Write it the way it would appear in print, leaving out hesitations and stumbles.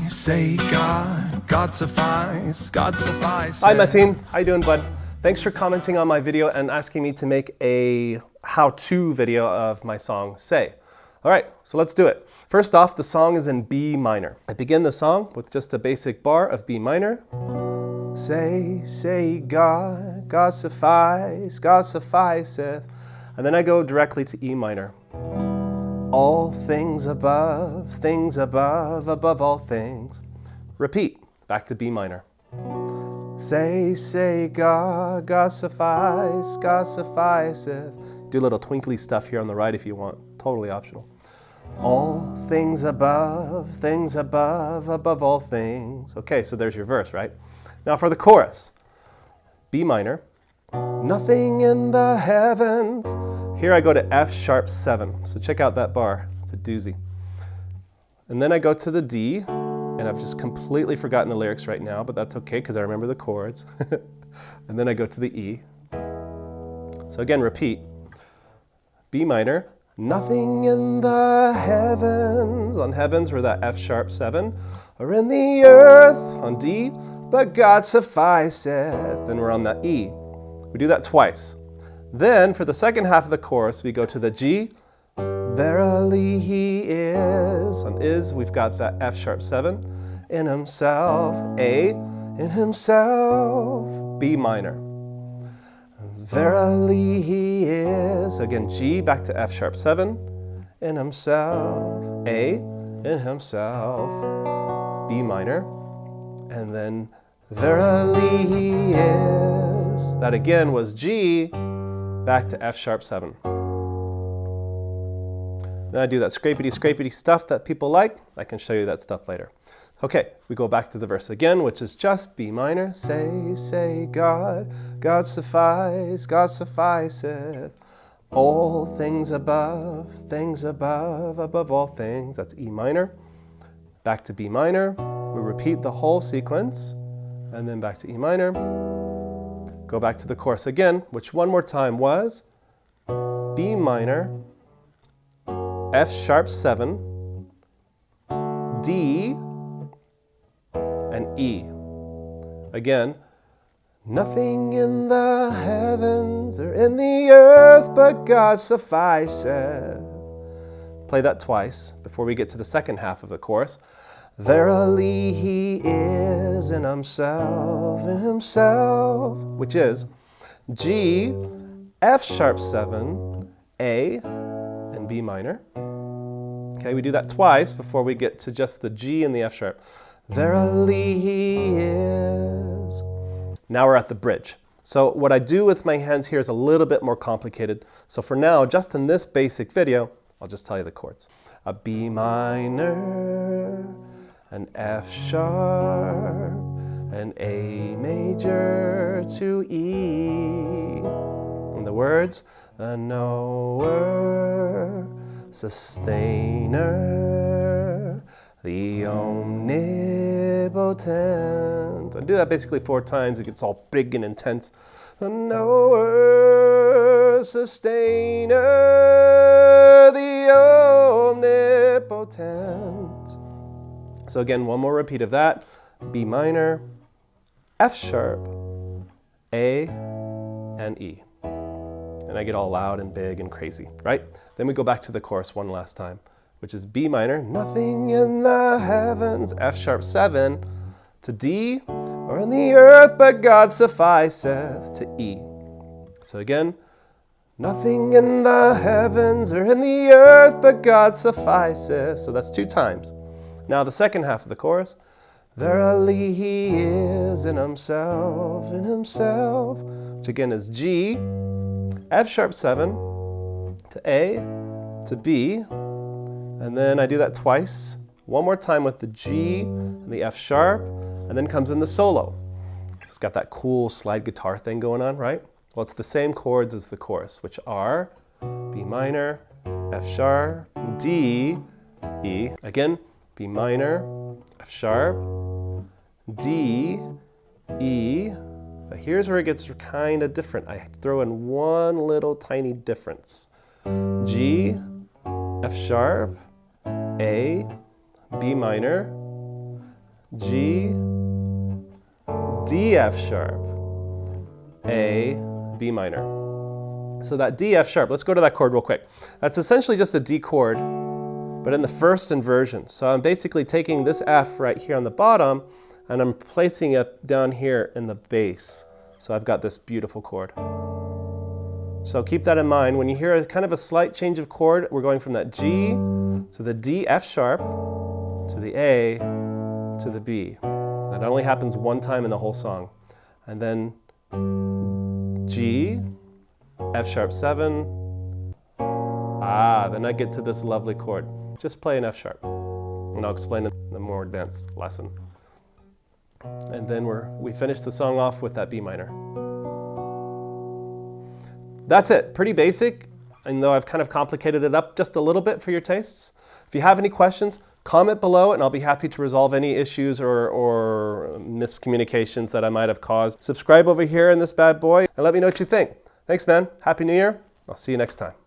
say God, God suffice, God suffice. Hi Mateen, how you doing, bud? Thanks for commenting on my video and asking me to make a how-to video of my song, Say. All right, so let's do it. First off, the song is in B minor. I begin the song with just a basic bar of B minor. Say God, God suffice, God sufficeth. And then I go directly to E minor. All things above, above all things. Repeat, back to B minor. Say God, God suffice, God sufficeth. Do a little twinkly stuff here on the right if you want, totally optional. All things above, above all things. Okay, so there's your verse, right? Now for the chorus, B minor, nothing in the heavens. Here I go to F sharp 7, so check out that bar, it's a doozy. And then I go to the D, and I've just completely forgotten the lyrics right now, but that's okay because I remember the chords. And then I go to the E. So again, repeat, B minor, nothing in the heavens, on heavens we're that F sharp 7, or in the earth on D, but God sufficeth, and we're on that E. We do that twice. Then for the second half of the chorus we go to the G, verily he is, on is we've got that F sharp 7, in himself, A, in himself, B minor. Verily he is, again G back to F sharp 7, in himself, A, in himself, B minor, and then verily he is, that again was G, back to F sharp 7. Then I do that scrapety stuff that people like. I can show you that stuff later. Okay, we go back to the verse again, which is just B minor. Say God, God suffice, God sufficeth. All things above, above all things. That's E minor. Back to B minor. We repeat the whole sequence, and then back to E minor. Go back to the chorus again, which one more time was B minor, F sharp 7, D, and E. Again, nothing in the heavens or in the earth but God sufficeth. Play that twice before we get to the second half of the chorus. Verily he is in himself, which is G, F sharp 7, A, and B minor. Okay, we do that twice before we get to just the G and the F sharp. Verily he is. Now we're at the bridge. So what I do with my hands here is a little bit more complicated. So for now, just in this basic video, I'll just tell you the chords. A B minor, an F sharp, an A major to E. And the words, a knower, sustainer, the omnipotent. I do that basically 4 times, it gets all big and intense. The knower, sustainer, the omnipotent. So again, one more repeat of that. B minor, F sharp, A, and E. And I get all loud and big and crazy, right? Then we go back to the chorus one last time, which is B minor, nothing in the heavens, F sharp 7, to D, or in the earth but God sufficeth, to E. So again, nothing in the heavens or in the earth but God sufficeth. So that's 2 times. Now the second half of the chorus, verily he is in himself, which again is G, F sharp 7, to A, to B, and then I do that twice, one more time with the G and the F sharp, and then comes in the solo. It's got that cool slide guitar thing going on, right? Well, it's the same chords as the chorus, which are B minor, F sharp, D, E. Again, B minor, F sharp, D, E. But here's where it gets kind of different. I throw in one little tiny difference. G, F sharp, A, B minor, G, D, F sharp, A, B minor. So that D, F sharp, let's go to that chord real quick. That's essentially just a D chord, but in the first inversion. So I'm basically taking this F right here on the bottom and I'm placing it down here in the bass. So I've got this beautiful chord. So keep that in mind. When you hear a kind of a slight change of chord, we're going from that G to the D, F sharp, to the A, to the B. That only happens one time in the whole song. And then G, F sharp 7. Then I get to this lovely chord. Just play an F sharp. And I'll explain in the more advanced lesson. And then we finish the song off with that B minor. That's it. Pretty basic, and though I've kind of complicated it up just a little bit for your tastes. If you have any questions, comment below and I'll be happy to resolve any issues or miscommunications that I might have caused. Subscribe over here in this bad boy and let me know what you think. Thanks, man. Happy New Year. I'll see you next time.